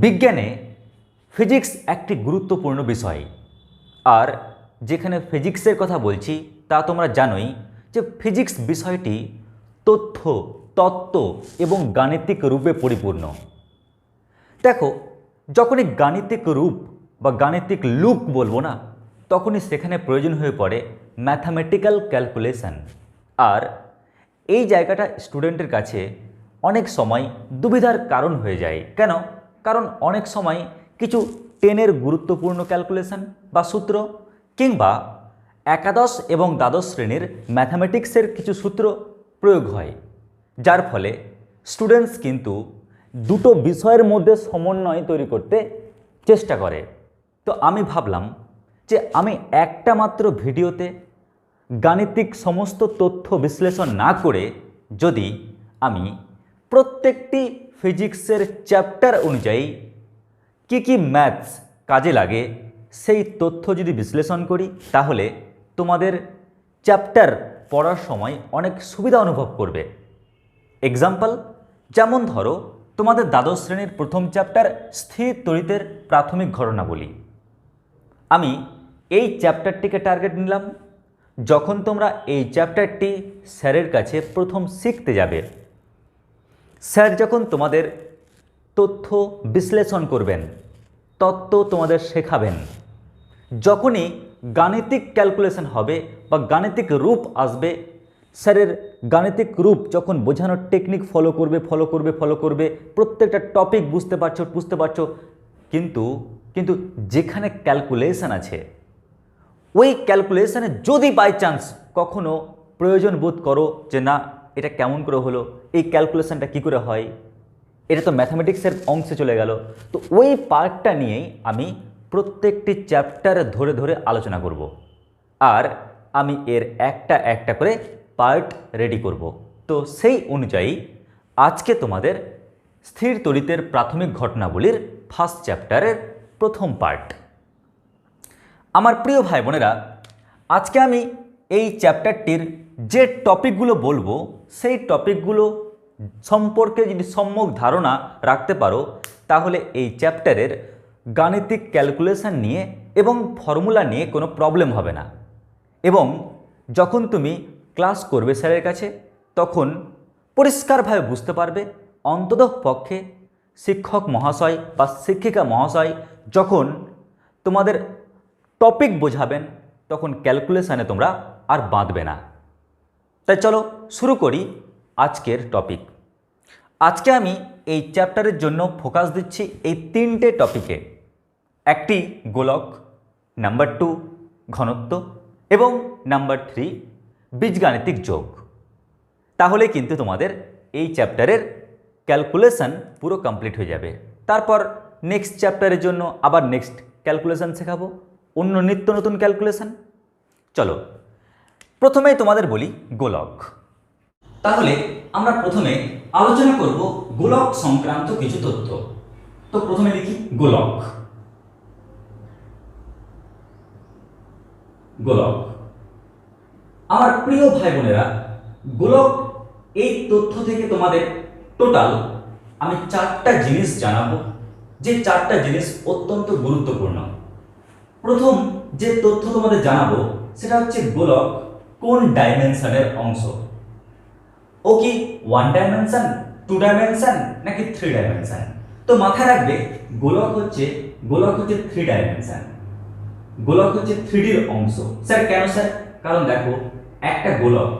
বিজ্ঞানে ফিজিক্স একটি গুরুত্বপূর্ণ বিষয়। আর যেখানে ফিজিক্সের কথা বলছি তা তোমরা জানোই যে ফিজিক্স বিষয়টি তথ্য, তত্ত্ব এবং গাণিতিক রূপে পরিপূর্ণ। দেখো, যখনই গাণিতিক রূপ বা গাণিতিক লুক বলবো না, তখনই সেখানে প্রয়োজন হয়ে পড়ে ম্যাথামেটিক্যাল ক্যালকুলেশন। আর এই জায়গাটা স্টুডেন্টের কাছে অনেক সময় দুবিধার কারণ হয়ে যায়। কেন? কারণ অনেক সময় কিছু টেনের গুরুত্বপূর্ণ ক্যালকুলেশন বা সূত্র কিংবা একাদশ এবং দ্বাদশ শ্রেণীর ম্যাথামেটিক্সের কিছু সূত্র প্রয়োগ হয়, যার ফলে স্টুডেন্টস কিন্তু দুটো বিষয়ের মধ্যে সমন্বয় তৈরি করতে চেষ্টা করে। তো আমি ভাবলাম যে আমি একটা মাত্র ভিডিওতে গাণিতিক সমস্ত তথ্য বিশ্লেষণ না করে যদি আমি প্রত্যেকটি ফিজিক্সের চ্যাপ্টার অনুযায়ী কি ম্যাথস কাজে লাগে সেই তথ্য যদি বিশ্লেষণ করি, তাহলে তোমাদের চ্যাপ্টার পড়ার সময় অনেক সুবিধা অনুভব করবে। এক্সাম্পল, যেমন ধরো তোমাদের দ্বাদশ শ্রেণীর প্রথম চ্যাপ্টার স্থির তড়িতের প্রাথমিক ঘটনাবলী। আমি এই চ্যাপ্টারটিকে টার্গেট নিলাম। যখন তোমরা এই চ্যাপ্টারটি স্যারের কাছে প্রথম শিখতে যাবে, স্যার যখন তোমাদের তথ্য বিশ্লেষণ করবেন, তত্ত্ব তোমাদের শেখাবেন, যখনই গাণিতিক ক্যালকুলেশন হবে বা গাণিতিক রূপ আসবে, স্যারের গাণিতিক রূপ যখন বোঝানোর টেকনিক ফলো করবে, প্রত্যেকটা টপিক বুঝতে পারছো, কিন্তু যেখানে ক্যালকুলেশন আছে, ওই ক্যালকুলেশনে যদি বাই চান্স কখনো প্রয়োজন বোধ করো যে না, এটা কেমন করে হলো, এই ক্যালকুলেশনটা কি করে হয়, এটা তো ম্যাথামেটিক্সের অংশে চলে গেল, তো ওই পার্টটা নিয়েই আমি প্রত্যেকটি চ্যাপ্টারে ধরে ধরে আলোচনা করব। আর আমি এর একটা একটা করে পার্ট রেডি করব। তো সেই অনুযায়ী আজকে তোমাদের স্থির তড়িতের প্রাথমিক ঘটনাবলীর ফার্স্ট চ্যাপ্টারের প্রথম পার্ট। আমার প্রিয় ভাই বোনেরা, আজকে আমি এই চ্যাপ্টারটির যে টপিকগুলো বলবো, সেই টপিকগুলো সম্পর্কে যদি সম্যক ধারণা রাখতে পারো, তাহলে এই চ্যাপ্টারের গাণিতিক ক্যালকুলেশন নিয়ে এবং ফর্মুলা নিয়ে কোনো প্রবলেম হবে না। এবং যখন তুমি ক্লাস করবে স্যারের কাছে, তখন পরিষ্কারভাবে বুঝতে পারবে। অন্ততপক্ষে শিক্ষক মহাশয় বা শিক্ষিকা মহাশয় যখন তোমাদের টপিক বোঝাবেন, তখন ক্যালকুলেশানে তোমরা আর বাঁধবে না। তাই চলো শুরু করি আজকের টপিক। আজকে আমি এই চ্যাপ্টারের জন্য ফোকাস দিচ্ছি এই তিনটে টপিকে। একটি গোলক, নাম্বার 2 ঘনত্ব এবং নাম্বার 3 বীজগাণিতিক যোগ। তাহলে কিন্তু তোমাদের এই চ্যাপ্টারের ক্যালকুলেশন পুরো কমপ্লিট হয়ে যাবে। তারপর নেক্সট চ্যাপ্টারের জন্য আবার নেক্সট ক্যালকুলেশন শেখাবো, অন্য নিত্য নতুন ক্যালকুলেশন। চলো প্রথমেই তোমাদের বলি গোলক। তাহলে আমরা প্রথমে আলোচনা করব গোলক সংক্রান্ত কিছু তথ্য। তো প্রথমে লিখি গোলক। গোলক, আমার প্রিয় ভাই বোনেরা, গোলক এই তথ্য থেকে তোমাদের টোটাল আমি 4টা জিনিস জানাবো, যে 4টা জিনিস অত্যন্ত গুরুত্বপূর্ণ। প্রথম যে তথ্য তোমাদের জানাবো সেটা হচ্ছে গোলক কোন ডাইমেনশনের অংশ। ও কি 1 ডাইমেনশন, 2 ডাইমেনশন নাকি 3 ডাইমেনশন? তো মাথায় রাখবে গোলক হচ্ছে 3 ডাইমেনশন। গোলক হচ্ছে 3Dর অংশ। স্যার কেন স্যার? কারণ দেখো, একটা গোলক,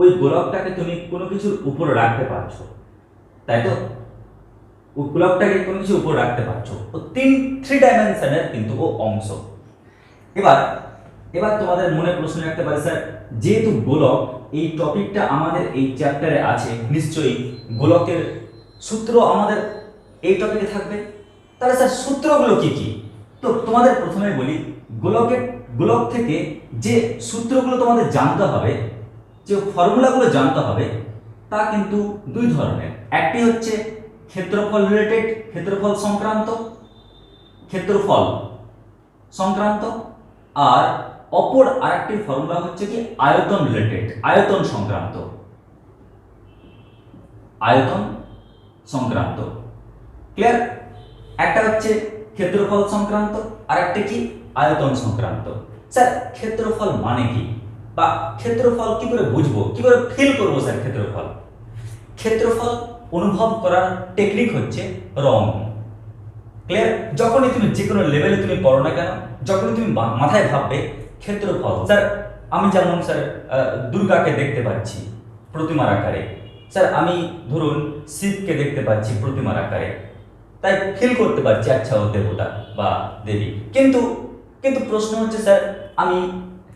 ওই গোলকটাকে তুমি কোনো কিছুর উপরে রাখতে পারছো, তাই তো? ওই গোলকটাকে কোনো কিছুর উপরে রাখতে পারছো, ও 3 ডাইমেনশনের কিন্তু ও অংশ। এবার তোমাদের মনে প্রশ্ন রাখতে পারে, স্যার যেহেতু গোলক এই টপিকটা আমাদের এই চ্যাপ্টারে আছে, নিশ্চয়ই গোলকের সূত্র আমাদের এই টপিকে থাকবে, তাহলে স্যার সূত্রগুলো কি কি? তো তোমাদের প্রথমে বলি, গোলক থেকে যে সূত্রগুলো তোমাদের জানতে হবে, যে ফর্মুলাগুলো জানতে হবে, তা কিন্তু 2 ধরনের। একটি হচ্ছে ক্ষেত্রফল রিলেটেড, ক্ষেত্রফল সংক্রান্ত, আর অপর আরেকটি ফর্মুলা হচ্ছে কি আয়তন রিলেটেড, আয়তন সংক্রান্ত। ক্লিয়ার? একটা হচ্ছে ক্ষেত্রফল সংক্রান্ত আর একটা কি আয়তন সংক্রান্ত। স্যার ক্ষেত্রফল মানে কি, বা ক্ষেত্রফল কি করে বুঝবো, কি করে ফিল করবো স্যার ক্ষেত্রফল? ক্ষেত্রফল অনুভব করার টেকনিক হচ্ছে রং। ক্লিয়ার? যখনই তুমি যে কোনো লেভেলে তুমি পড়ো না কেন, যখনই তুমি মাথায় ভাববে ক্ষেত্রফল, স্যার আমি যেমন স্যার দুর্গাকে দেখতে পাচ্ছি প্রতিমার আকারে, স্যার আমি ধরুন শিবকে দেখতে পাচ্ছি প্রতিমার আকারে, তাই ফিল করতে পারছি আচ্ছা ও দেবতা বা দেবী। কিন্তু কিন্তু প্রশ্ন হচ্ছে স্যার আমি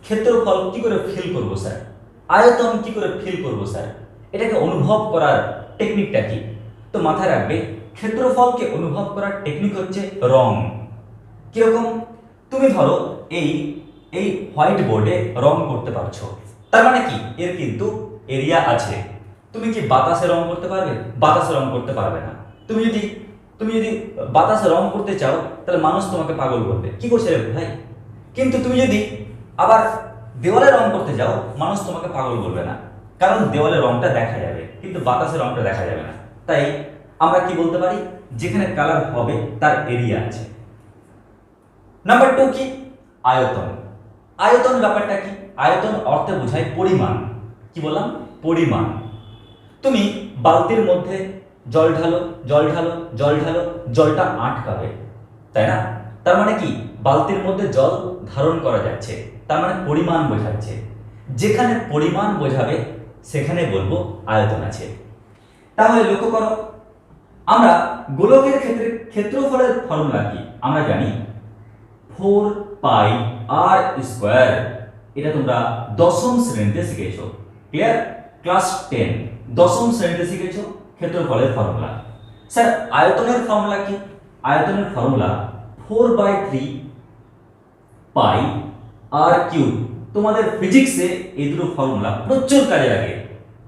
ক্ষেত্রফল কি করে ফিল করব স্যার, আয়তন কি করে ফিল করব স্যার, এটাকে অনুভব করার টেকনিকটা কি? তো মাথায় রাখবে ক্ষেত্রফলকে অনুভব করার টেকনিক হচ্ছে রং। কিরকম? তুমি ধরো এই এই হোয়াইট বোর্ডে রং করতে পারছো, তার মানে কি এর কিন্তু এরিয়া আছে। তুমি কি বাতাসে রং করতে পারবে? বাতাসে রং করতে পারবে না। তুমি যদি বাতাসে রং করতে চাও তাহলে মানুষ তোমাকে পাগল করবে, কি করছে রে ভাই। কিন্তু তুমি যদি আবার দেওয়ালে রং করতে যাও মানুষ তোমাকে পাগল করবে না, কারণ দেওয়ালে রংটা দেখা যাবে কিন্তু বাতাসে রংটা দেখা যাবে না। তাই আমরা কি বলতে পারি, যেখানে কালার হবে তার এরিয়া আছে। নাম্বার 2 কি আয়তন। আয়তন ব্যাপারটা কি? আয়তন অর্থে বোঝায় পরিমাণ। কি বললাম? পরিমাণ। তুমি বালতির মধ্যে জল ঢালো, জল ঢালো, জল ঢালো, জলটা আটকাবে, তাই না? তার মানে কি বালতির মধ্যে জল ধারণ করা যাচ্ছে, তার মানে পরিমাণ বোঝাচ্ছে। যেখানে পরিমাণ বোঝাবে সেখানে বলবো আয়তন আছে। তাহলে লক্ষ্য করো, আমরা গোলকের ক্ষেত্রে ক্ষেত্রফলের ফর্মুলা কি আমরা জানি, 4 পাই আর স্কয়ার। এটা তোমরা দশম শ্রেণীতে শিখেছো। ক্লিয়ার? ক্লাস 10 দশম শ্রেণীতে শিখেছো ক্ষেত্রফলের ফর্মুলা। স্যার আয়তনের ফর্মুলা কি? আয়তনের ফর্মুলা 4/3 পাই আর কিউব। তোমাদের ফিজিক্সে এই দুটো ফর্মুলা প্রচুর কাজে লাগে,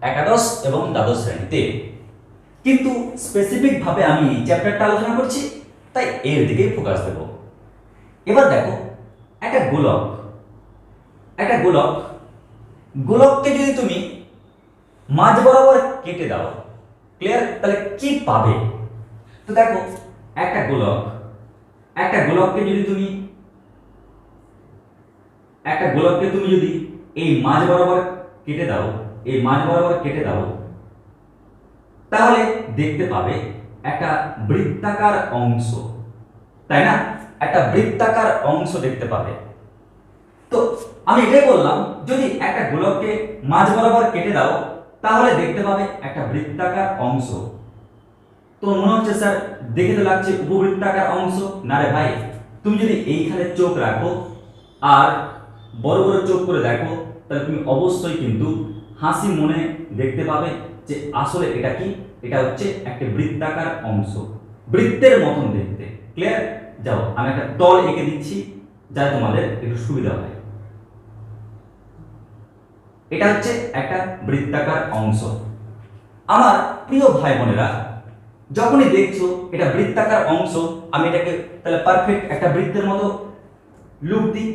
একাদশ এবং দ্বাদশ শ্রেণীতে। কিন্তু স্পেসিফিক ভাবে আমি এই চ্যাপ্টারটা আলোচনা করছি, তাই এর দিকেই ফোকাস দেব। এবার দেখো একটা গোলক, একটা গোলক, গোলককে যদি তুমি মাঝ বরাবর কেটে দাও, ক্লিয়ার, তাহলে কি পাবে? তো দেখো একটা গোলক, একটা গোলককে যদি তুমি যদি এই মাঝ বরাবর কেটে দাও, এই মাঝ বরাবর কেটে দাও, তাহলে দেখতে পাবে একটা বৃত্তাকার অংশ, তাই না? একটা বৃত্তাকার অংশ দেখতে পাবে। তো আমি এটাই বললাম, যদি একটা গোলককে মাঝ বরাবর কেটে দাও তাহলে দেখতে পাবে একটা বৃত্তাকার অংশ। তো মনে হচ্ছে স্যার দেখে তো লাগছে উপবৃত্তাকার অংশ। না রে ভাই, তুমি যদি এইখানে চোখ রাখো আর বড় বড় চোখ করে দেখো তাহলে তুমি অবশ্যই কিন্তু হাসি মনে দেখতে পাবে যে আসলে এটা কি, এটা হচ্ছে একটা বৃত্তাকার অংশ, বৃত্তের মতন দেখতে। ক্লিয়ার? যাও আমি একটা তল এঁকে দিচ্ছি যাতে তোমাদের একটু সুবিধা হয়। এটা হচ্ছে একটা বৃত্তাকার অংশ। আমার প্রিয় ভাই বোনেরা, যখনই দেখছো এটা বৃত্তাকার অংশ, আমি এটাকে তাহলে পারফেক্ট একটা বৃত্তের মতো লুক দিই,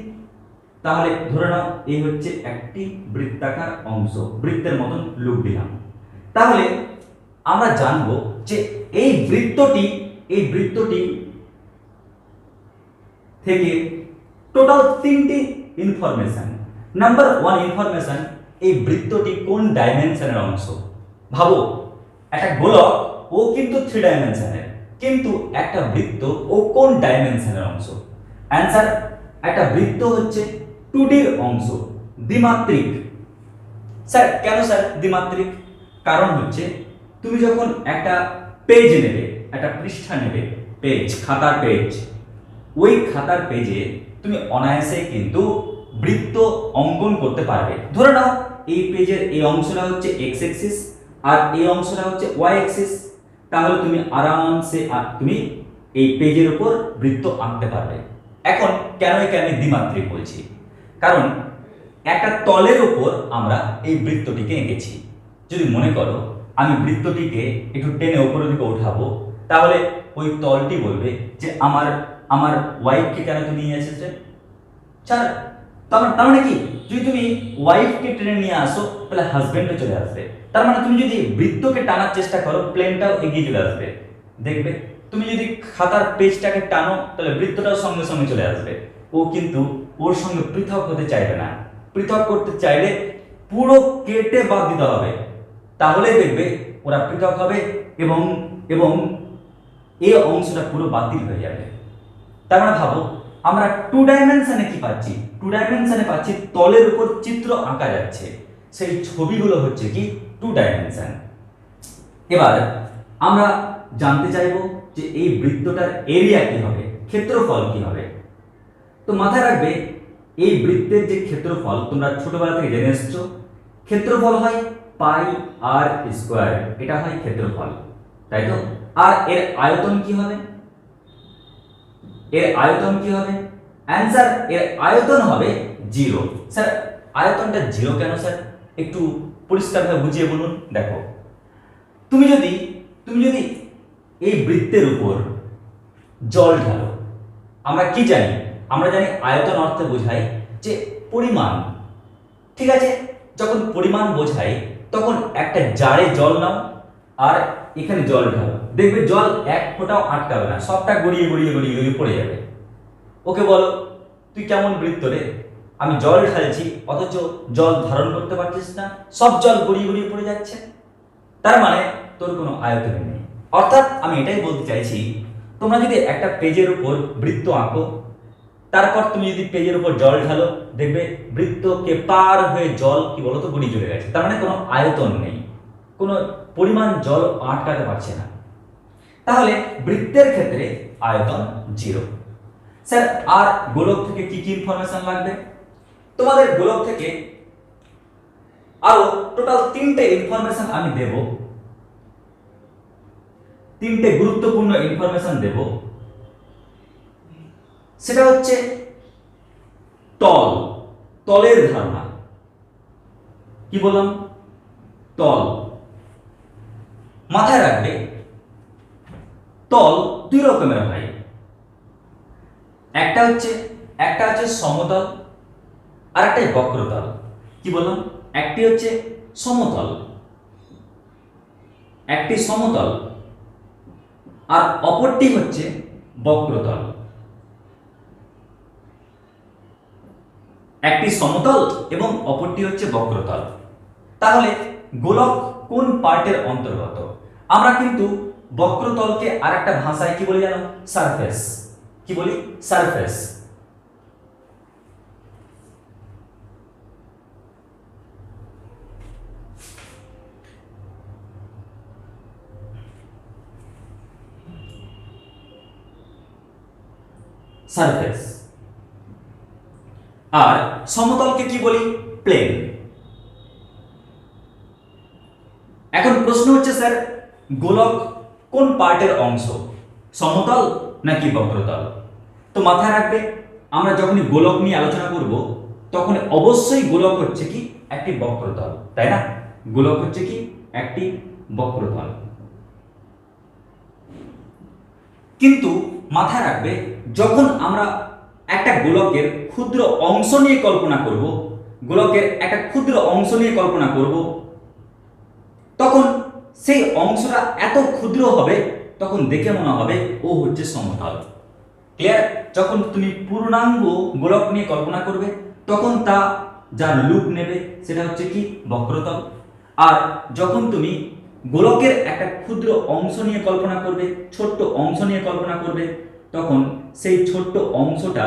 তাহলে ধরে নাও এই হচ্ছে একটি বৃত্তাকার অংশ, বৃত্তের মতন লুক দিলাম। তাহলে আমরা জানবো যে এই বৃত্তটি থেকে টোটাল 3টি ইনফরমেশন। নাম্বার 1 ইনফরমেশন, এই বৃত্তটি কোন ডাইমেনশনের অংশ। ভাবো একটা গোলক ও কিন্তু 3 ডাইমেনশনের, কিন্তু একটা বৃত্ত ও কোন ডাইমেনশনের অংশ? অ্যানসার, একটা বৃত্ত হচ্ছে 2ডির অংশ, দ্বিমাত্রিক। স্যার কেন স্যার দ্বিমাত্রিক? কারণ হচ্ছে তুমি যখন একটা পেজ নেবে, একটা পৃষ্ঠা নেবে, পেজ, খাতার পেজ, ওই খাতার পেজে তুমি অনায়াসে কিন্তু বৃত্ত অঙ্কন করতে পারবে। ধরে নাও এই পেজের এই অংশটা হচ্ছে এক্স অ্যাক্সিস আর এই অংশটা হচ্ছে ওয়াই অ্যাক্সিস, তাহলে তুমি আরামসে তুমি এই পেজের উপর বৃত্ত আঁকতে পারবে। এখন কেন একে আমি দ্বিমাত্রিক বলছি? কারণ একটা তলের উপর আমরা এই বৃত্তটিকে এঁকেছি। যদি মনে করো আমি বৃত্তটিকে একটু টেনে উপরের দিকে উঠাবো, তাহলে ওই তলটি বলবে যে আমার ওয়াইফকে কেন তুমি নিয়ে এসেছে। তার মানে কি, যদি তুমি ওয়াইফকে টেনে নিয়ে আসো তাহলে হাজবেন্ডও চলে আসবে। তার মানে তুমি যদি বৃত্তকে টানার চেষ্টা করো প্লেনটাও এগিয়ে চলে আসবে। দেখবে তুমি যদি খাতার পেজটাকে টানো তাহলে বৃত্তটাও সঙ্গে সঙ্গে চলে আসবে। ও কিন্তু ওর সঙ্গে পৃথক হতে চাইবে না। পৃথক করতে চাইলে পুরো কেটে বাদ দিতে হবে, তাহলে দেখবে ওরা পৃথক হবে এবং এবং এই অংশটা পুরো বাতিল হয়ে যাবে। তার মানে ভাবো আমরা 2 ডাইমেনশনে কি পাচ্ছি? 2 ডাইমেনশনে পাচ্ছি তলের উপর চিত্র আঁকা যাচ্ছে, সেই ছবিগুলো হচ্ছে কি 2 ডাইমেনশন। এবার আমরা জানতে চাইবো যে এই বৃত্তটার এরিয়া কি হবে, ক্ষেত্রফল কি হবে। তো মাথায় রাখবে এই বৃত্তের যে ক্ষেত্রফল তোমরা ছোটবেলা থেকে জেনে এসেছো, ক্ষেত্রফল হয় পাই আর স্কয়ার, এটা হয় ক্ষেত্রফল, তাই তো? আর এর আয়তন কি হবে? এর আয়তন কি হবে? অ্যানসার, এর আয়তন হবে 0। স্যার আয়তনটা 0 কেন স্যার? একটু পরিষ্কারভাবে বুঝিয়ে বলুন। দেখো তুমি যদি এই বৃত্তের উপর জল ঢালো, আমরা কি জানি? আমরা জানি আয়তন অর্থে বোঝায় যে পরিমাণ, ঠিক আছে? যখন পরিমাণ বোঝাই তখন একটা জারে জল নাও আর এখানে জল ঢালো, দেখবে জল এক ফোঁটাও আটকাবে না, সবটা গড়িয়ে গড়িয়ে গড়িয়ে গড়িয়ে পড়ে যাবে। ওকে বলো তুই কেমন বৃত্ত রে, আমি জল ঢালছি অথচ জল ধারণ করতে পারছিস না, সব জল গড়িয়ে গড়িয়ে পড়ে যাচ্ছে। তার মানে তোর কোনো আয়তন নেই। অর্থাৎ আমি এটাই বলতে চাইছি, তোমরা যদি একটা পেজের উপর বৃত্ত আঁকো, তারপর তুমি যদি পেজের উপর জল ঢালো, দেখবে বৃত্তকে পার হয়ে জল কি বলতো গড়িয়ে চলে গেছে। তার মানে কোনো আয়তন নেই, কোনো পরিমাণ জল আটকাতে পারছে না। তাহলে বৃত্তের ক্ষেত্রে আয়তন 0। স্যার আর গোলক থেকে কি কি ইনফরমেশন লাগবে? তোমাদের গোলক থেকে আরো টোটাল 3টে ইনফরমেশন আমি দেব, 3টে গুরুত্বপূর্ণ ইনফরমেশন দেব। সেটা হচ্ছে তল, তলের ধারণা। কি বললাম? তল। মাথায় রাখবে তল 2 রকমের হয়, একটা হচ্ছে সমতল আর একটা বক্রতল। কি বললাম? একটি হচ্ছে সমতল, একটি সমতল আর অপরটি হচ্ছে বক্রতল। একটি সমতল এবং অপরটি হচ্ছে বক্রতল। তাহলে গোলক কোন পার্টের অন্তর্গত? আমরা কিন্তু বক্রতলকে আরেকটা ভাষায় কি বলি জানো? সারফেস। কি বলি? সারফেস। সারফেস। আর সমতলকে কি বলি? প্লেন। এখন প্রশ্ন হচ্ছে স্যার গোলক কোন পার্টের অংশ, সমতল নাকি বক্রতল? তো মাথায় রাখবে আমরা যখনই গোলক নিয়ে আলোচনা করব তখন অবশ্যই গোলক হচ্ছে কি একটি বক্রতল, তাই না? গোলক হচ্ছে কি একটি বক্রতল। কিন্তু মাথায় রাখবে যখন আমরা একটা গোলকের ক্ষুদ্র অংশ নিয়ে কল্পনা করব, গোলকের একটা ক্ষুদ্র অংশ নিয়ে কল্পনা করব, তখন সেই অংশটা এত ক্ষুদ্র হবে তখন দেখে মনে হবে ও হচ্ছে সমতল। ক্লিয়ার? যখন তুমি পূর্ণাঙ্গ গোলক নিয়ে কল্পনা করবে তখন তা যার রূপ নেবে সেটা হচ্ছে কি বক্রতল। আর যখন তুমি গোলকের একটা ক্ষুদ্র অংশ নিয়ে কল্পনা করবে, ছোট্ট অংশ নিয়ে কল্পনা করবে, তখন সেই ছোট্ট অংশটা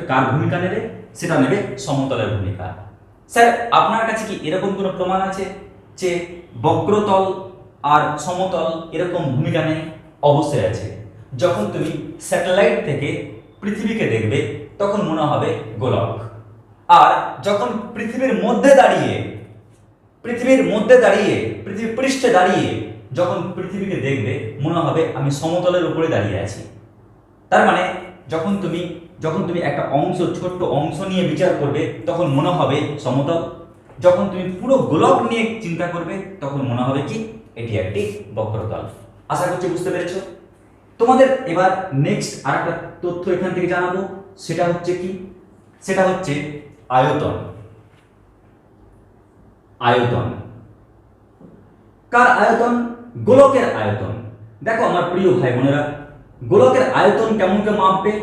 কার ভূমিকা নেবে? সেটা নেবে সমতলের ভূমিকা। স্যার আপনার কাছে কি এরকম কোনো প্রমাণ আছে যে বক্রতল আর সমতল এরকম ভূমিকা নেই? অবশ্যই আছে। যখন তুমি স্যাটেলাইট থেকে পৃথিবীকে দেখবে তখন মনে হবে গোলক, আর যখন পৃথিবীর পৃথিবী পৃষ্ঠে দাঁড়িয়ে যখন পৃথিবীকে দেখবে মনে হবে আমি সমতলের উপরে দাঁড়িয়ে আছি। তার মানে যখন তুমি একটা ছোট্ট অংশ নিয়ে বিচার করবে তখন মনে হবে সমতল, যখন তুমি পুরো গোলক নিয়ে চিন্তা করবে তখন মনে হবে কি এটি একটি বক্রতল। আশা করছি বুঝতে পেরেছো। তোমাদের এবার নেক্সট আরেকটা তথ্য এখান থেকে জানাবো, সেটা হচ্ছে কি? সেটা হচ্ছে আয়তন। আয়তন কার আয়তন? গোলকের আয়তন। দেখো আমার প্রিয় ভাই বোনেরা, গোলকের আয়তন কেমন করে মাপবে?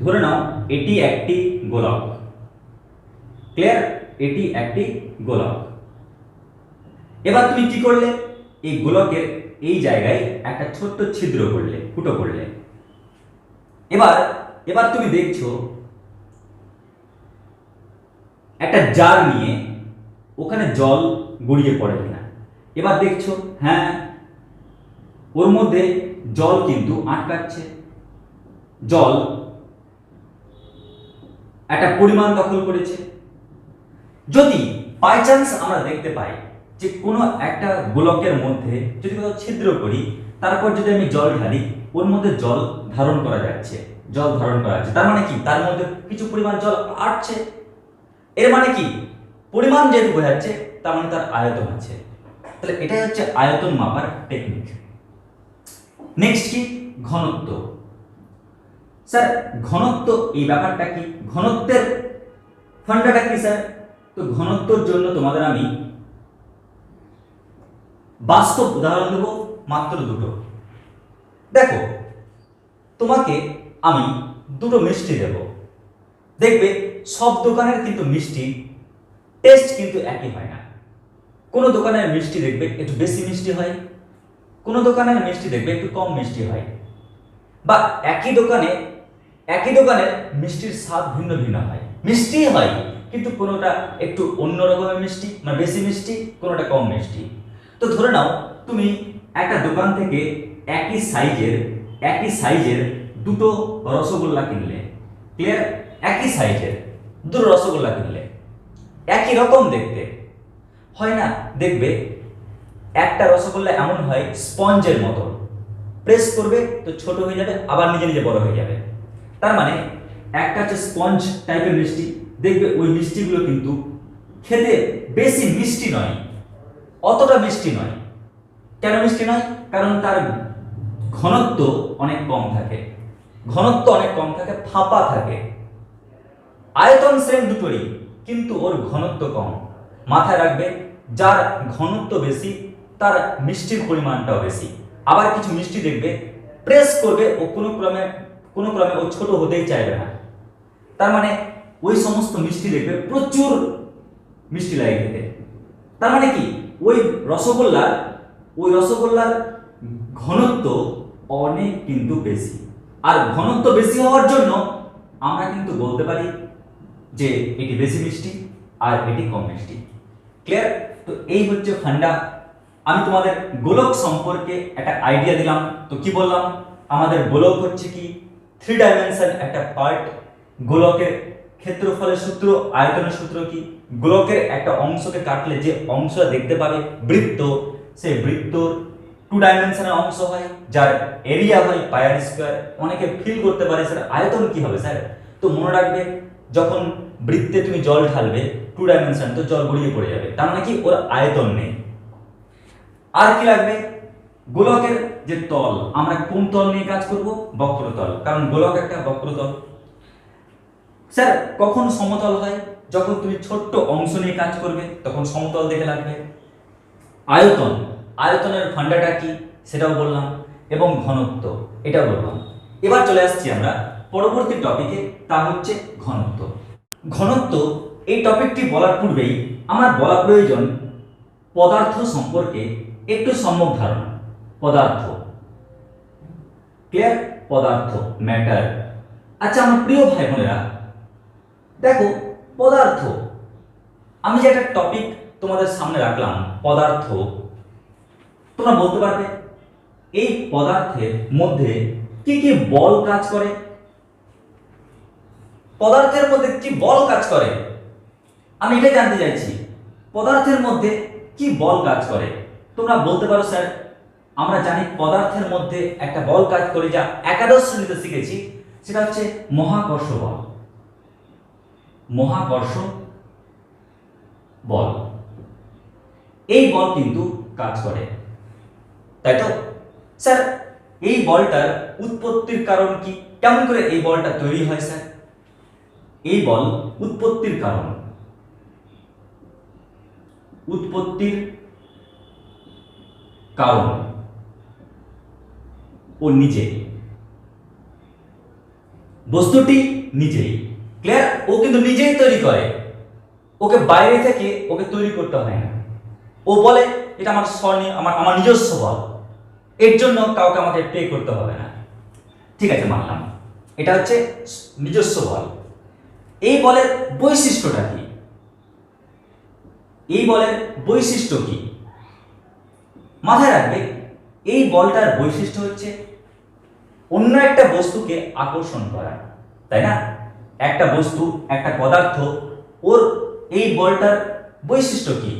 ধরে নাও এটি একটি গোলক। ক্লিয়ার? এটি একটি গোলক। এবার তুমি কি করলে? এই গোলকের এই জায়গায় একটা ছোট্ট ছিদ্র করলে, ফুটো করলে। এবার এবার তুমি দেখছো একটা জার নিয়ে ওখানে জল গড়িয়ে পড়ে কিনা। এবার দেখছো হ্যাঁ, ওর মধ্যে জল কিন্তু আটকাচ্ছে, জল একটা পরিমাণ দখল করেছে। যদি বাই চান্স আমরা দেখতে পাই যে কোনো একটা গোলকের মধ্যে যদি কোথাও ছিদ্র করি, তারপর যদি আমি জল ঢালি, ওর মধ্যে জল ধারণ করা যাচ্ছে, জল ধারণ করা যাচ্ছে, তার মানে কি তার মধ্যে কিছু পরিমাণ জল আসছে। এর মানে কি পরিমাণ যেহেতু বোঝাচ্ছে, তার মানে তার আয়তন আছে। তাহলে এটাই হচ্ছে আয়তন মাপার টেকনিক। নেক্সট কি? ঘনত্ব। স্যার ঘনত্ব এই ব্যাপারটা কি? ঘনত্বের ফান্ডাটা কি স্যার? তো ঘনত্বর জন্য তোমাদের আমি বাস্তব উদাহরণ দেব মাত্র দুটো। দেখো, তোমাকে আমি দুটো মিষ্টি দেব, দেখবে সব দোকানের কিন্তু মিষ্টি টেস্ট কিন্তু একই হয় না। কোনো দোকানের মিষ্টি দেখবে একটু বেশি মিষ্টি হয়, কোনো দোকানের মিষ্টি দেখবে একটু কম মিষ্টি হয়, বা একই দোকানের মিষ্টির স্বাদ ভিন্ন ভিন্ন হয়। মিষ্টি হয় কিন্তু কোনোটা একটু অন্য রকমের মিষ্টি, মানে বেশি মিষ্টি, কোনোটা কম মিষ্টি। তো ধরে নাও তুমি একটা দোকান থেকে একই সাইজের দুটো রসগোল্লা কিনলে। ক্লিয়ার? একই সাইজের দুটো রসগোল্লা কিনলে, একই রকম দেখতে হয় না? দেখবে একটা রসগোল্লা এমন হয় স্পঞ্জের মতো, প্রেস করবে তো ছোট হয়ে যাবে, আবার নিজে নিজে বড় হয়ে যাবে। তার মানে একটা হচ্ছে স্পঞ্জ টাইপের মিষ্টি, দেখবে ওই মিষ্টিগুলো কিন্তু খেতে বেশি মিষ্টি নয়, অতটা মিষ্টি নয়। কেন মিষ্টি নয়? কারণ তার ঘনত্ব অনেক কম থাকে, ফাঁপা থাকে। আয়তন সেম দুটোরই, কিন্তু ওর ঘনত্ব কম। মাথায় রাখবে, যার ঘনত্ব বেশি তার মিষ্টির পরিমাণটাও বেশি। আবার কিছু মিষ্টি দেখবে প্রেস করবে ও কোনো ক্রমে ও ছোট হতেই চাইবে না। তার মানে ওই সমস্ত মিষ্টি দেখবে প্রচুর মিষ্টি লাগে খেতে। তার মানে কি ওই রসগোল্লার ঘনত্ব অনেক কিন্তু বেশি। আর ঘনত্ব বেশি হওয়ার জন্য আমরা কিন্তু বলতে পারি যে এটি বেশি মিষ্টি আর এটি কম মিষ্টি। ক্লিয়ার? তো এই হচ্ছে ফান্ডা। আমি তোমাদের গোলক সম্পর্কে একটা আইডিয়া দিলাম। তো কি বললাম? আমাদের গোলক হচ্ছে কি 3 ডাইমেনশন একটা পার্ট। গোলকের ক্ষেত্রফলের সূত্র, আয়তনের সূত্র কি? গোলকের একটা অংশকে কাটলে যে অংশটা দেখতে পাবে বৃত্ত, সেই বৃত্তর 2 ডাইমেনশনের অংশ হয়, যার এরিয়া হয় পাই আর স্কয়ার। অনেকে ফিল করতে পারে স্যার আয়তন কি হবে স্যার? তো মনে রাখবে, যখন বৃত্তে তুমি জল ঢালবে 2 ডাইমেনশন, তো জল গড়িয়ে পড়ে যাবে, তার মানে কি ওর আয়তন নেই। আর কি লাগবে? গোলকের যে তল, আমরা কোন তল নিয়ে কাজ করব? বক্রতল, কারণ গোলক একটা বক্রতল। স্যার কখন সমতল হয়? যখন তুমি ছোট্ট অংশ নিয়ে কাজ করবে তখন সমতল দেখে লাগবে। আয়তনের ফান্ডাটা কি সেটাও বললাম, এবং ঘনত্ব এটাও বললাম। এবার চলে আসছি আমরা পরবর্তী টপিকে, তা হচ্ছে ঘনত্ব। ঘনত্ব এই টপিকটি বলার পূর্বেই আমার বলা প্রয়োজন পদার্থ সম্পর্কে একটু সম্যক ধারণা। পদার্থ, ক্লিয়ার? পদার্থ, ম্যাটার। আচ্ছা আমার প্রিয় ভাই বোনেরা, দেখো পদার্থ, আমি যে একটা টপিক তোমাদের সামনে রাখলাম পদার্থ, তোমরা বলতে পারবে এই পদার্থের মধ্যে কি কি বল কাজ করে? পদার্থের মধ্যে কি বল কাজ করে? আমি এটাই জানতে চাইছি, পদার্থের মধ্যে কি বল কাজ করে? তোমরা বলতে পারো স্যার আমরা জানি পদার্থের মধ্যে একটা বল কাজ করে, যা একাদশ শ্রেণীতে শিখেছি, সেটা হচ্ছে মহাকর্ষ বল। মহাকর্ষ বল, এই বল কিন্তু কাজ করে, তাই তো? স্যার এই বলটার উৎপত্তির কারণ কি? কেমন করে এই বলটা তৈরি হয় স্যার? এই বল উৎপত্তির কারণ, ও নিজে, বস্তুটি নিজেই। ক্লিয়ার? ও কিন্তু নিজেই তৈরি করে, ওকে বাইরে থেকে ওকে তৈরি করতে হয় না। ও বলে এটা আমার আমার নিজস্ব বল, এর জন্য কাউকে আমাকে পে করতে হবে না। ঠিক আছে, মানলাম এটা হচ্ছে নিজস্ব বল। এই বলের বৈশিষ্ট্যটা কি? এই বলের বৈশিষ্ট্য কি? মাথায় রাখবে, এই বলটার বৈশিষ্ট্য হচ্ছে অন্য একটা বস্তুকে আকর্ষণ করা, তাই না? একটা বস্তু, একটা পদার্থ, ওর এই বলটার বৈশিষ্ট্য কি?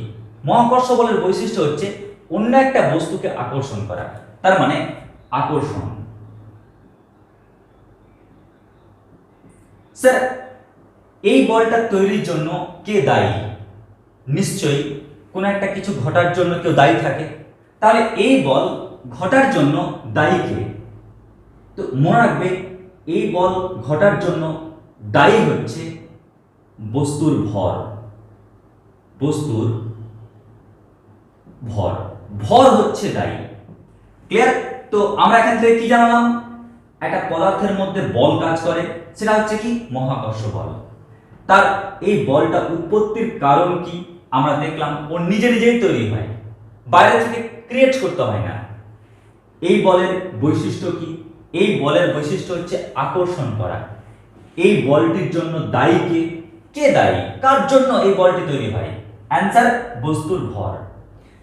মহাকর্ষ বলের বৈশিষ্ট্য হচ্ছে অন্য একটা বস্তুকে আকর্ষণ করা, তার মানে আকর্ষণ। স্যার, এই বলটা তৈরির জন্য কে দায়ী? নিশ্চয়ই কোনো একটা কিছু ঘটার জন্য কেউ দায়ী থাকে, তাহলে এই বল ঘটার জন্য দায়ী কে? তো মনে রাখবে, এই বল ঘটার জন্য দায়ী হচ্ছে বস্তুর ভর। বস্তুর ভর, ভর হচ্ছে দায়ী। ক্লিয়ার? তো আমরা এখান থেকে কি জানলাম? একটা পদার্থের মধ্যে বল কাজ করে, সেটা হচ্ছে কি? মহাকর্ষ বল। তার এই বলটা উৎপত্তির কারণ কি? আমরা দেখলাম ও নিজে নিজেই তৈরি হয়, বাইরে থেকে ক্রিয়েট করতে হয় না। এই বলের বৈশিষ্ট্য কি? এই বলের বৈশিষ্ট্য হচ্ছে আকর্ষণ করা। এই বলটির জন্য দায়ী কে? কে দায়ী? কার জন্য এই বলটি তৈরি হয়? অ্যান্সার বস্তুর ভর।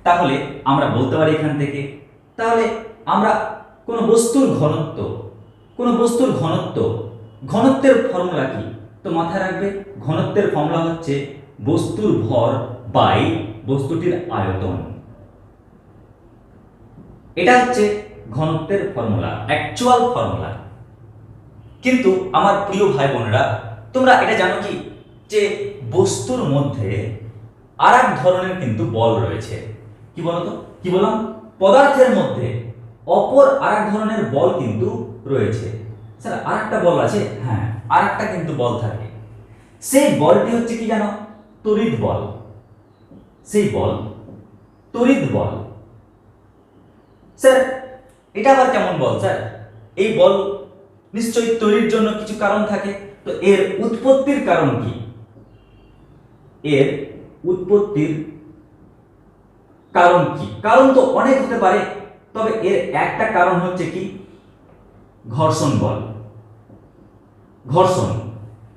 তাহলে আমরা বলতে পারি এখান থেকে, তাহলে আমরা কোন বস্তুর ঘনত্ব, ঘনত্বের ফর্মুলা কি? তো মাথায় রাখবে, ঘনত্বের ফর্মুলা হচ্ছে বস্তুর ভর বাই বস্তুটির আয়তন। এটা হচ্ছে ঘনত্বের ফর্মুলা, অ্যাকচুয়াল ফর্মুলা। কিন্তু আমার প্রিয় ভাই বোনেরা, তোমরা এটা জানো কি যে বস্তুর মধ্যে আর এক ধরনের কিন্তু বল রয়েছে? কি বলতো? কি বললাম? পদার্থের মধ্যে অপর আর এক ধরনের বল কিন্তু রয়েছে। স্যার, আর একটা বল আছে? হ্যাঁ, আর একটা কিন্তু বল থাকে। সেই বলটি হচ্ছে কি জানো? তড়িৎ বল। সেই বল তড়িৎ বল। স্যার, এটা আবার কেমন বল স্যার? এই বল নিশ্চয়ই তৈরির জন্য কিছু কারণ থাকে, তো এর উৎপত্তির কারণ কি? এর উৎপত্তির কারণ কি? কারণ তো অনেক হতে পারে, তবে এর একটা কারণ হচ্ছে কি? ঘর্ষণ বল। ঘর্ষণ,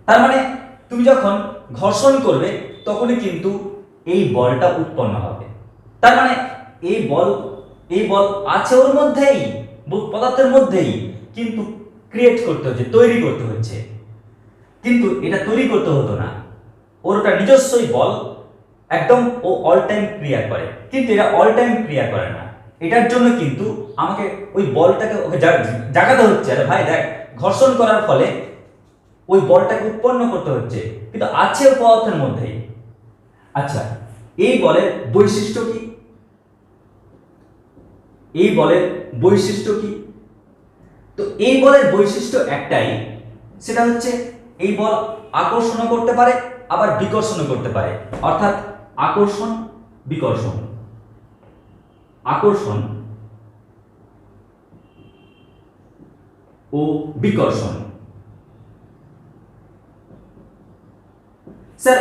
তার মানে তুমি যখন ঘর্ষণ করবে তখনই কিন্তু এই বলটা উৎপন্ন হবে। তার মানে এই বল আছে ওর মধ্যেই, পদার্থের মধ্যেই, কিন্তু ক্রিয়েট করতে হচ্ছে, তৈরি করতে হচ্ছে। কিন্তু এটা তৈরি করতে হতো না, ওর ওটা নিজস্বই বল, একদম ও অল টাইম ক্রিয়া করে। কিন্তু এটা অল টাইম ক্রিয়া করে না, এটার জন্য কিন্তু আমাকে ওই বলটাকে ওকে জাগাতে হচ্ছে। আরে ভাই দেখ, ঘর্ষণ করার ফলে ওই বলটাকে উৎপন্ন করতে হচ্ছে, কিন্তু আছে পদার্থের মধ্যেই। আচ্ছা, এই বলের বৈশিষ্ট্য কি? এই বলের বৈশিষ্ট্য কি? তো এই বলের বৈশিষ্ট্য একটাই, সেটা হচ্ছে এই বল আকর্ষণও করতে পারে আবার বিকর্ষণও করতে পারে। অর্থাৎ আকর্ষণ বিকর্ষণ, আকর্ষণ ও বিকর্ষণ। স্যার,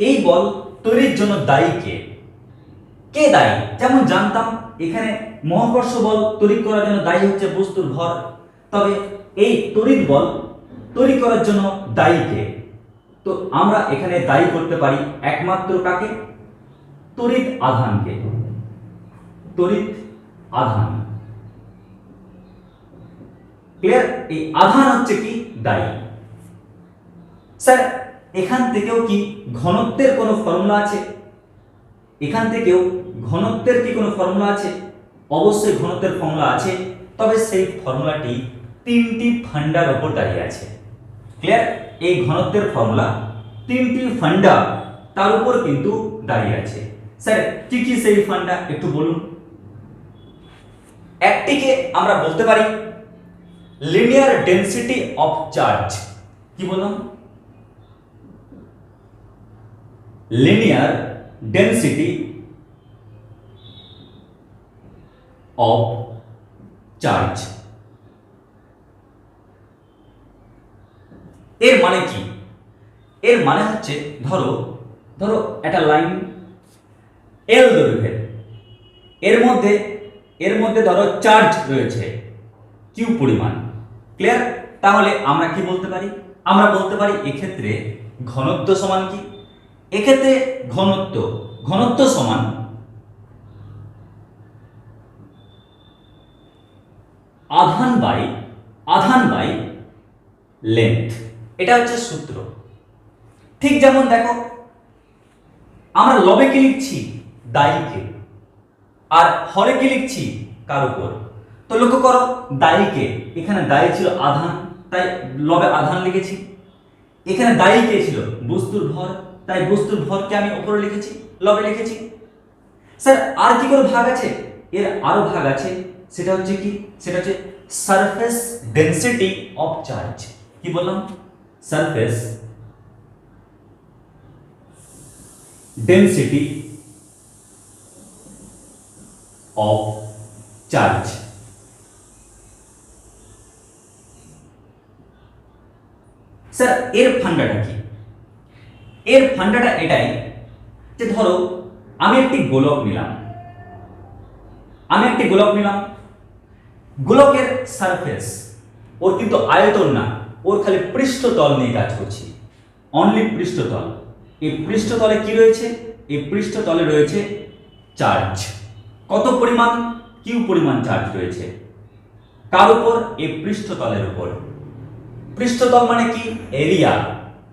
এই বল তৈরির জন্য দায়ী কে? কে দায়ী? যেমন জানতাম এখানে মহাকর্ষ বল তৈরি করার জন্য দায়ী হচ্ছে বস্তুর ভর, তবে এই তড়িৎ বল তৈরি করার জন্য দায়ী কে? তো আমরা এখানে দায়ী করতে পারি একমাত্র কাকে? তড়িৎ আধানকে। তড়িৎ আধান। ক্লিয়ার? এই আধান হচ্ছে কি? দায়ী। স্যার, এখান থেকেও কি ঘনত্বের কোনো ফর্মুলা আছে? এখান থেকেও ঘনত্বের কি কোনো ফর্মুলা আছে? অবশ্যই ঘনত্বের ফর্মুলা আছে, তবে সেই ফর্মুলাটি তিনটি ফান্ডার উপর দাঁড়িয়ে আছে। ক্লিয়ার? এই ঘনত্বের ফর্মুলা তিনটি ফান্ডা তার উপর কিন্তু দাঁড়িয়ে আছে। স্যার, কি কি সেই ফান্ডা একটু বলুন। একটিকে আমরা বলতে পারি লিনিয়ার ডেনসিটি অফ চার্জ। কি বললাম? Linear density of charge. এর মানে কি? এর মানে হচ্ছে ধরো ধরো একটা লাইন এল দৈর্ঘ্যের, এর মধ্যে ধরো চার্জ রয়েছে কিউ পরিমাণ। ক্লিয়ার? তাহলে আমরা কি বলতে পারি? আমরা বলতে পারি এক্ষেত্রে ঘনত্ব সমান কি? এক্ষেত্রে ঘনত্ব সমান আধান বাই লেন্থ। এটা হচ্ছে সূত্র। ঠিক যেমন দেখো আমরা লবে কি লিখছি? দায়ীকে। আর হরে কি লিখছি? কার উপর। তো লক্ষ্য করো দায়ীকে, এখানে দায়ী ছিল আধান, তাই লবে আধান লিখেছি। এখানে দায়ী কে ছিল? বস্তুর ভর, তাই বস্তুর ভরকে আমি উপরে লিখেছি, লবে লিখেছি। স্যার আর কি করে ভাগ আছে? এর আরো ভাগ আছে, সেটা হচ্ছে কি? সেটা হচ্ছে সারফেস ডেনসিটি অফ চার্জ। কি বললাম? Surface density of charge. Sir এর ফান্ডাটা কি? এর ফান্ডাটা এটাই যে ধরো আমি একটি গোলক নিলাম, গোলকের সারফেস, ওর কিন্তু আয়তন না, ওর খালি পৃষ্ঠতল নিয়ে কাজ করছি, অনলি পৃষ্ঠতল। এই পৃষ্ঠতলে কি রয়েছে? এই পৃষ্ঠতলে রয়েছে চার্জ। কত পরিমাণ? কিউ পরিমাণ চার্জ রয়েছে। কার উপর? এই পৃষ্ঠতলের উপর। পৃষ্ঠতল মানে কি? এরিয়া।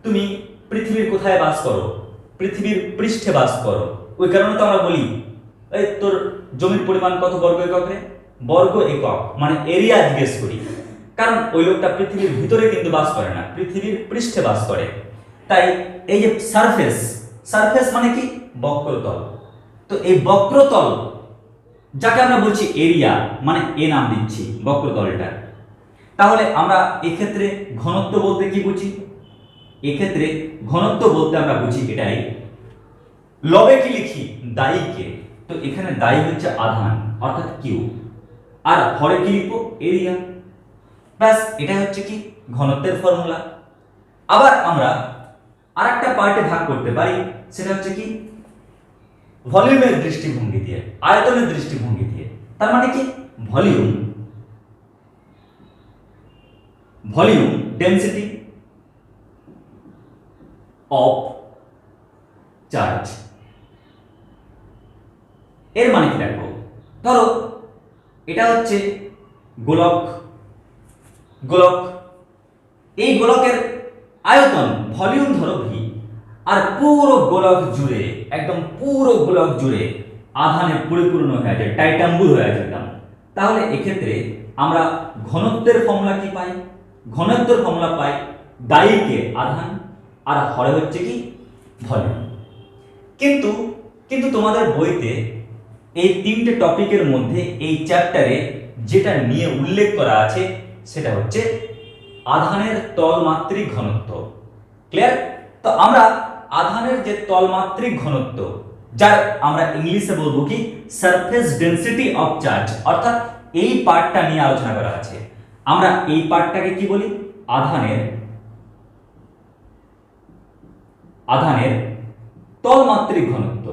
তুমি পৃথিবীর কোথায় বাস করো? পৃথিবীর পৃষ্ঠে বাস করো। ওই কারণে তো আমরা বলি এই তোর জমির পরিমাণ কত বর্গ এককে? বর্গ একক মানে এরিয়া জিজ্ঞেস করি, কারণ ওই লোকটা পৃথিবীর ভিতরে কিন্তু বাস করে না, পৃথিবীর পৃষ্ঠে বাস করে। তাই এই যে সারফেস মানে কি? বক্রতল। তো এই বক্রতল যাকে আমরা বলছি এরিয়া, মানে এ নাম দিচ্ছি বক্রতলটা। তাহলে আমরা এক্ষেত্রে ঘনত্ব বলতে কি বুঝি? এক্ষেত্রে ঘনত্ব বলতে আমরা বুঝি এটাই, লবে কি লিখি? দায়ীকে। তো এখানে দায়ী হচ্ছে আধান অর্থাৎ কিউ, আর হরে কি লিখবো? এরিয়া। ব্যাস, এটা হচ্ছে কি ঘনত্বের ফর্মুলা। আবার আমরা আরেকটা পার্টে ভাগ করতে পারি, সেটা হচ্ছে কি ভলিউমের দৃষ্টিভঙ্গি দিয়ে, আয়তনের দৃষ্টিভঙ্গি দিয়ে। তার মানে কি? Volume density of charge. এর মানে কি দেখো, ধরো এটা হচ্ছে গোলক, এই গোলকের আয়তন ভলিউম ধরো ভি, আর পুরো গোলক জুড়ে, একদম পুরো গোলক জুড়ে আধানে পরিপূর্ণ হয়ে যায়, টাইটাম্বুর হয়ে যায় একদম। তাহলে এক্ষেত্রে আমরা ঘনত্বের ফর্মুলা কি পাই? ঘনত্বের ফর্মুলা পাই দায়ীকে আধান, আর হরে হচ্ছে কি? ভলিউম। কিন্তু তোমাদের বইতে এই তিনটে টপিকের মধ্যে এই চ্যাপ্টারে যেটা নিয়ে উল্লেখ করা আছে সেটা হচ্ছে আধানের তলমাত্রিক ঘনত্ব। ক্লিয়ার? তো আমরা আধানের যে তলমাত্রিক ঘনত্ব, যার আমরা ইংলিশে বলবো কি সারফেস ডেনসিটি অফ চার্জ, অর্থাৎ এই পার্টটা নিয়ে আলোচনা করা আছে। আমরা এই পার্টটাকে কি বলি? আধানের তলমাত্রিক ঘনত্ব।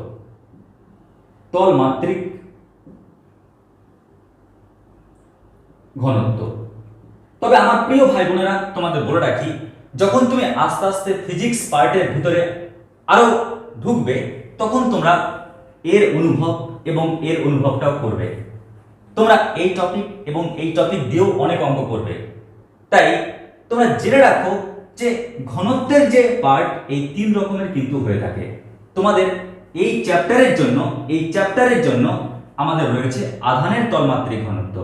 তবে আমার প্রিয় ভাই বোনেরা, তোমাদের বলে রাখি, যখন তুমি আস্তে আস্তে ফিজিক্স পার্টের ভিতরে আরো ঢুকবে, তখন তোমরা এর অনুভব এবং এর অনুভবটাও করবে। তোমরা এই টপিক এবং এই টপিক দিয়েও অনেক অঙ্ক করবে। তাই তোমরা জেনে রাখো যে ঘনত্বের যে পার্ট এই তিন রকমের কিন্তু হয়ে থাকে। তোমাদের এই চ্যাপ্টারের জন্য আমাদের রয়েছে আধানের তলমাত্রিক ঘনত্ব।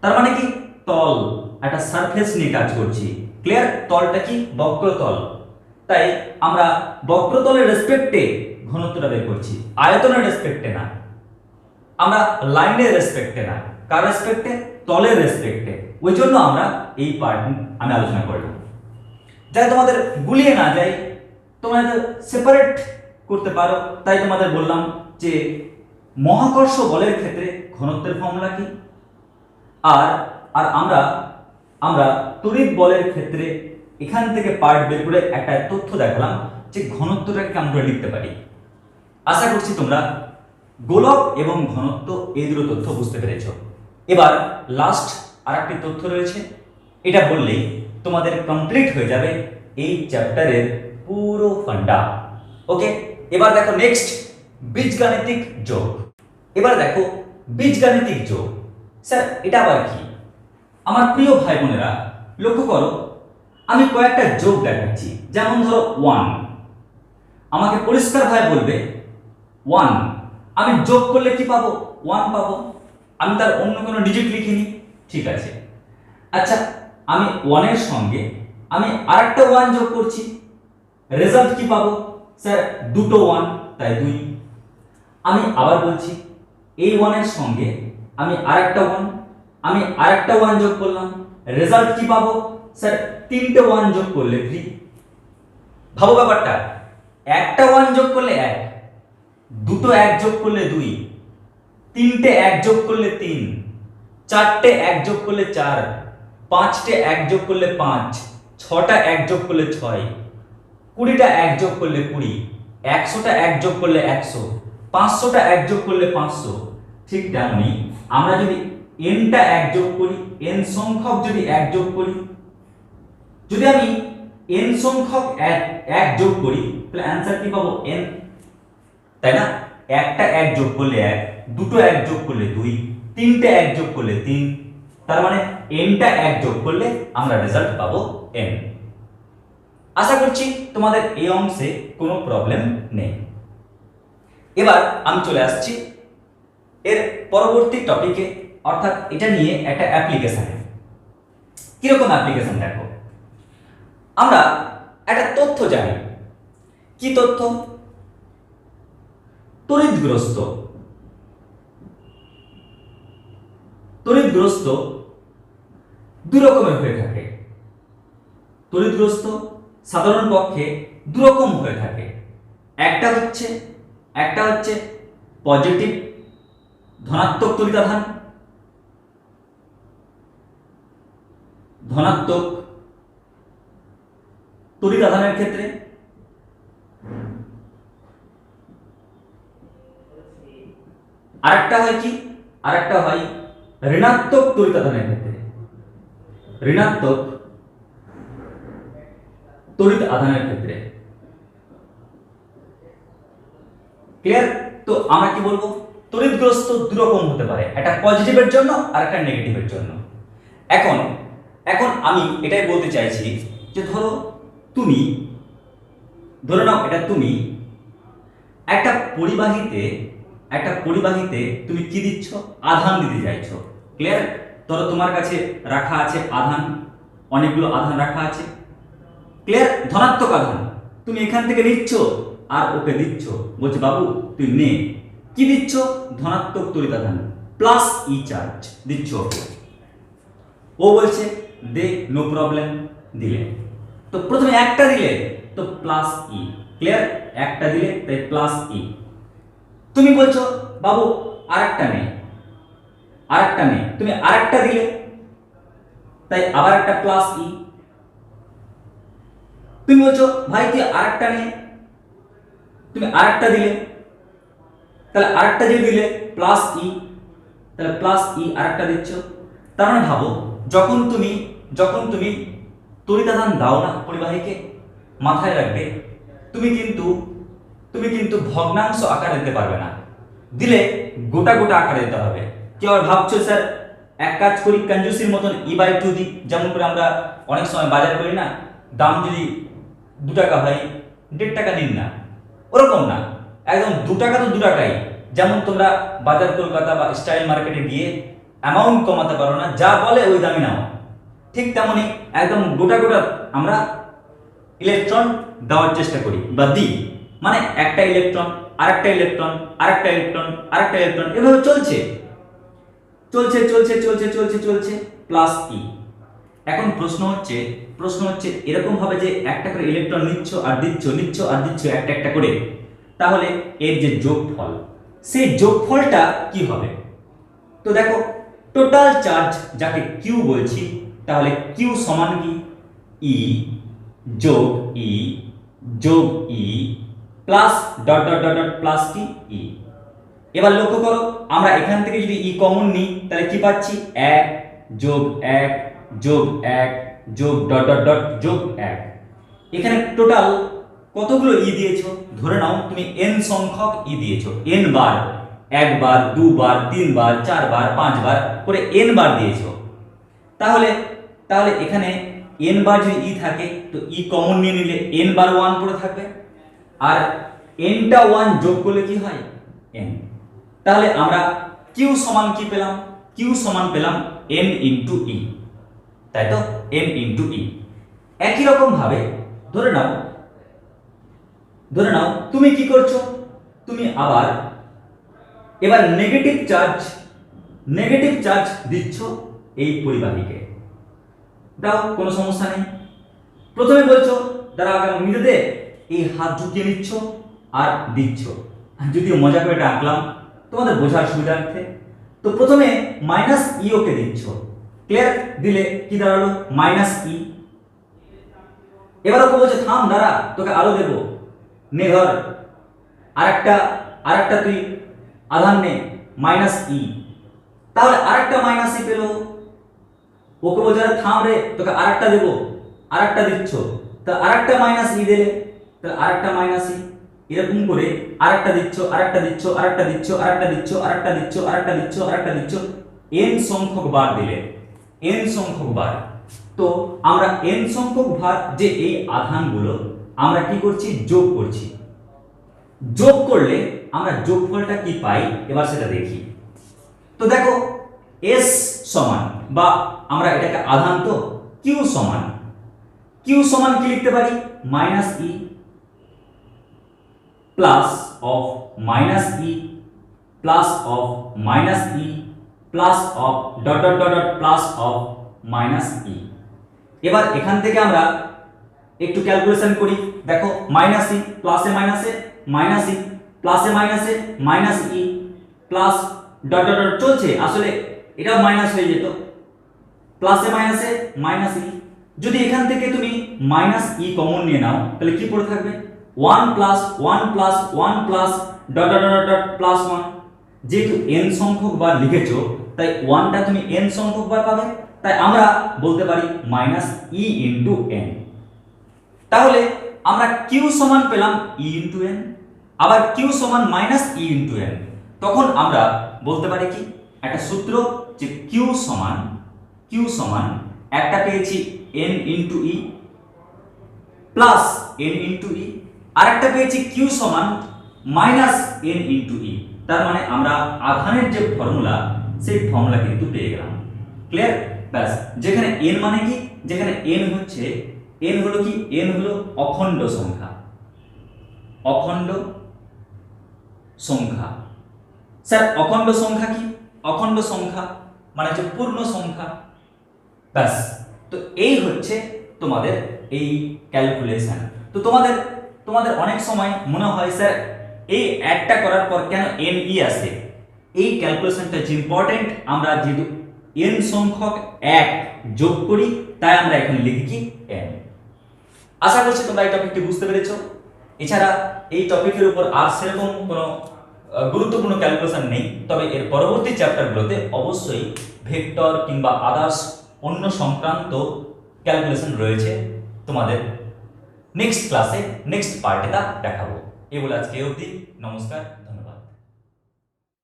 তার মানে কি? তল, একটা সারফেস নিয়ে কাজ করছি। ক্লিয়ার? তলটা কি? বক্রতল। তাই আমরা বক্রতলের রেসপেক্টে ঘনত্বটা বের করছি, আয়তনের রেসপেক্টে না, আমরা লাইনের রেসপেক্টে না। কার রেসপেক্টে? তলের রেসপেক্টে। ওই জন্য আমরা এই পার্ট আমি আলোচনা করলাম, যাতে তোমাদের গুলিয়ে না যায়, তোমরা সেপারেট করতে পারো। তাই তোমাদের বললাম যে মহাকর্ষ বলের ক্ষেত্রে ঘনত্বের ফর্মুলা কি, আর আমরা তড়িৎ বলের ক্ষেত্রে এখান থেকে পার্ট বের করে একটা তথ্য দেখালাম যে ঘনত্বটাকে কেমন করে লিখতে পারি। আশা করছি তোমরা গোলক এবং ঘনত্ব এই দুটো তথ্য বুঝতে পেরেছো। এবার লাস্ট আরেকটি তথ্য রয়েছে, এটা বললেই তোমাদের কমপ্লিট হয়ে যাবে এই চ্যাপ্টারের পুরো ফান্ডা। ওকে, এবার দেখো নেক্সট বীজগাণিতিক যোগ। এবার দেখো বীজগাণিতিক যোগ, স্যার এটা আবার কি? আমার প্রিয় ভাই বোনেরা লক্ষ্য করো, আমি কয়েকটা যোগ দেখাচ্ছি। যেমন ধরো 1, আমাকে পরিষ্কারভাবে বলবে 1, আমি যোগ করলে কি পাবো? 1 পাবো। আমি তার অন্য কোনো ডিজিট লিখিনি, ঠিক আছে। আচ্ছা, আমি 1 এর সঙ্গে আমি আরেকটা 1 যোগ করছি, রেজাল্ট কি পাবো? স্যার দুটো 1, তাই 2। আমি আবার বলছি এই 1 এর সঙ্গে আমি আরেকটা 1 যোগ করলাম, রেজাল্ট কি পাবো? স্যার তিনটে 1 যোগ করলে 3। ভাবো ব্যাপারটা, একটা 1 যোগ করলে 1, দুটো 1 যোগ করলে 2, তিনটে 1 যোগ করলে 3, চারটে 1 যোগ করলে 4, পাঁচটে 1 যোগ করলে 5, ছটা 1 যোগ করলে 6, 20টা 1 যোগ করলে 20, 100টা 1 যোগ করলে 100, 500টা 1 যোগ করলে 500। ঠিক তেমনি আমরা যদি nটা 1 যোগ করি, n সংখ্যক যদি 1 যোগ করি, যদি আমি n সংখ্যক 1 যোগ করি তাহলে অ্যানসার কি পাবো? n, তাই না? একটা 1 যোগ করলে 1, দুটো 1 যোগ করলে 2, তিনটে 1 যোগ করলে 3, তার মানে nটা 1 যোগ করলে আমরা রেজাল্ট পাবো n। আশা করছি তোমাদের এই অংশে কোনো প্রবলেম নেই। এবার আমি চলে আসছি এর পরবর্তী টপিকে, অর্থাৎ এটা নিয়ে একটা অ্যাপ্লিকেশন। কিরকম অ্যাপ্লিকেশন দেখো, আমরা একটা তথ্য জানি। কি তথ্য? তড়িৎগ্রস্ত দুই রকমের হয়ে থাকে। তড়িৎগ্রস্ত সাধারণ পক্ষে দু রকম হয়ে থাকে। একটা হচ্ছে পজিটিভ ধনাত্মক তড়িতাধান, ধনাত্মক তড়িতাধানের ক্ষেত্রে, আরেকটা হয় কি? আরেকটা হয় ঋণাত্মক তড়িতাধানের ক্ষেত্রে, ঋণাত্মক তড়িৎ আধানের ক্ষেত্রে। ক্লিয়ার? তো আমরা কি বলবো? তড়িৎগ্রস্ত দু রকম হতে পারে, একটা পজিটিভের জন্য আর একটা নেগেটিভের জন্য। এখন আমি এটাই বলতে চাইছি যে ধরে নাও এটা তুমি একটা পরিবাহীতে তুমি কি দিচ্ছ? আধান দিতে চাইছো। ক্লিয়ার? ধরো তোমার কাছে রাখা আছে আধান, অনেকগুলো আধান রাখা আছে। ক্লিয়ার? ধনাত্মক আধান তুমি এখান থেকে নিচ্ছ আর ওকে দিচ্ছ, বলছে বাবু তুই নে। কি দিচ্ছ? ধনাত্মক তড়িতাধান প্লাস ই চার্জ দিচ্ছ ওকে। ও বলছে দে, নো প্রবলেম, দিলে। তো প্রথমে একটা দিলে তো প্লাস ই, ক্লিয়ার? একটা দিলে তাই প্লাস ই। তুমি বলছো বাবু আরেকটা নেই, তুমি আরেকটা দিলে তাই আবার একটা প্লাস ই। তুমি বলছো ভাই তুই আরেকটা নে, তুমি আরেকটা দিলে, তাহলে আরেকটা যে দিলে প্লাস ই, তাহলে প্লাস ই আরেকটা দিচ্ছ। তার মানে ভাবো, যখন তুমি তড়িতাধান দাও না পরিবাহীকে, মাথায় রাখবে তুমি কিন্তু ভগ্নাংশ আকারে দিতে পারবে না, দিলে গোটা আকারে দিতে হবে। কেউ আর ভাবছো স্যার এক কাজ করি কনজুসির মতন e/2 দিই, যেমন করে আমরা অনেক সময় বাজার করি না, দাম যদি 2 টাকা হয় 1.5 টাকা নিন না, ওরকম না, একদম 2 টাকা তো 2 টাকাই। যেমন তোমরা বাজার কলকাতা বা স্টাইল মার্কেটে গিয়ে অ্যামাউন্ট কমাতে পারো না, যা বলে ওই দামই নাও, ঠিক তেমনি একদম গোটা আমরা ইলেকট্রন দেওয়ার চেষ্টা করি বা দিই। মানে একটা ইলেকট্রন আরেকটা ইলেকট্রন আরেকটা ইলেকট্রন আরেকটা ইলেকট্রন, এভাবে চলছে প্লাস ই। এখন প্রশ্ন হচ্ছে এরকম ভাবে যে একটা করে ইলেকট্রন নিচ্ছ আর দিচ্ছ একটা করে, তাহলে এর যে যোগফল, সেই যোগফলটা কি হবে? তো দেখো টোটাল চার্জ যাকে কিউ বলছি, তাহলে কিউ সমান কি? ই যোগ ই যোগ e plus dot dot dot dot plus কি ই। এবার লক্ষ্য করো, আমরা এখান থেকে যদি ই কমন নিই তাহলে কি পাচ্ছি, 1 যোগ 1 যোগ 1 যোগ ডট ডট ডট যোগ 1। এখানে টোটাল কতগুলো ই দিয়েছো, ধরে নাও তুমি n সংখ্যক ই দিয়েছো, n বার, 1 বার 2 বার 3 বার 4 বার 5 বার করে n বার দিয়েছো। তাহলে তাহলে এখানে n বার যদি ই থাকে তো ই কমন নিয়ে নিলে n বার 1 পড়ে থাকবে, আর n টা 1 যোগ করলে কি হয়, n। তাহলে আমরা q সমান কি পেলাম, q সমান পেলাম n ইনটু ই, তাই তো, n ইনটু ই। একই রকম ভাবে ধরে নাও তুমি কি করছো, তুমি আবার এবার নেগেটিভ চার্জ দিচ্ছ এই পরিবাহীকে, দাও কোনো সমস্যা নেই। প্রথমে বলছো দাঁড়া আগে নিতে দে, এই হাত ঢুকিয়ে নিচ্ছ আর দিচ্ছ, যদিও মজা করে এটা আঁকলাম তোমাদের বোঝার সুবিধার্থে। তো প্রথমে মাইনাস ই ওকে দিচ্ছ, ক্লিয়ার, দিলে কি দাঁড়ালো মাইনাস ই। এবার ওকে বলছে থাম দাঁড়া তোকে আরো দেবো, নে ধর আরেকটা তুই আধান নে মাইনাস ই, তাহলে আরেকটা মাইনাস ই পেলো। ওকে বলছে থাম রে তোকে আরেকটা দেবো, আরেকটা দিচ্ছ, তা আরেকটা মাইনাস ই দিলে, তাহলে আরেকটা মাইনাস ই, এরকম করে আরেকটা দিচ্ছ আরেকটা দিচ্ছ আরেকটা দিচ্ছ আরেকটা দিচ্ছ আরেকটা দিচ্ছ আরেকটা দিচ্ছ আরেকটা দিচ্ছ, n সংখ্যক বার দিলে, n সংখ্যক বার। তো আমরা n সংখ্যক বার যে এই আধানগুলো আমরা কি করছি, যোগ করছি। যোগ করলে আমরা যোগফলটা কি পাই এবার সেটা দেখি। তো দেখো s সমান, বা আমরা এটাকে আধান তো, q সমান কি লিখতে পারি, minus e plus of minus e plus of minus e plus of dot dot dot dot plus of minus e. এবার এখান থেকে আমরা একটু ক্যালকুলেশন করি, দেখো মাইনাস ই প্লাসে মাইনাসে মাইনাস ই প্লাসে মাইনাসে minus e plus dot dot dot চলছে, আসলে এটাও মাইনাস হয়ে যেত, প্লাসে মাইনাসে মাইনাস ই। যদি এখান থেকে তুমি মাইনাস ই কমন নিয়ে নাও তাহলে কি পড়ে থাকবে, 1 plus 1 plus 1 plus dot dot dot dot plus 1। যেহেতু n সংখ্যক বার লিখেছো তাই 1টা তুমি n সংখ্যক বার পাবে, তাই আমরা বলতে পারি মাইনাস ই ইনটু n। তাহলে আমরা q সমান পেলাম e ইনটু n, আবার q সমান মাইনাস ই ইনটু n। তখন আমরা বলতে পারি কি, একটা সূত্র যে q সমান একটা পেয়েছি n ইনটু ই প্লাস n ইনটু ই, আরেকটা পেয়েছি q সমান মাইনাস n ইনটু ই। তার মানে আমরা আধানের যে ফর্মুলা সেই ফর্মুলা কিন্তু পেয়ে গেলাম, ক্লিয়ার। ব্যাস, যেখানে n মানে কি, যেখানে n হচ্ছে, n হলো কি, n হলো অখণ্ড সংখ্যা, অখণ্ড সংখ্যা। স্যার অখণ্ড সংখ্যা কি, অখণ্ড সংখ্যা মানে হচ্ছে পূর্ণ সংখ্যা। ব্যাস, তো এই হচ্ছে তোমাদের এই ক্যালকুলেশন। তো তোমাদের অনেক সময় মনে হয় স্যার এই একটা করার পর কেন n ই আসে, এই ক্যালকুলেশনটা যে ইম্পর্টেন্ট। আমরা যেহেতু n সংখ্যক 1 যোগ করি তাই আমরা এখানে লিখি কি n। আশা করছি তোমরা এই টপিকটি বুঝতে পেরেছো। এছাড়া এই টপিকের উপর আর সেরকম কোনো গুরুত্বপূর্ণ ক্যালকুলেশন নেই, তবে এর পরবর্তী চ্যাপ্টারগুলোতে অবশ্যই ভেক্টর কিংবা আদার্স অন্য সংক্রান্ত ক্যালকুলেশন রয়েছে। তোমাদের নেক্সট ক্লাসে নেক্সট পার্টে তা দেখাবো। এই বলে আজকে অবধি, নমস্কার।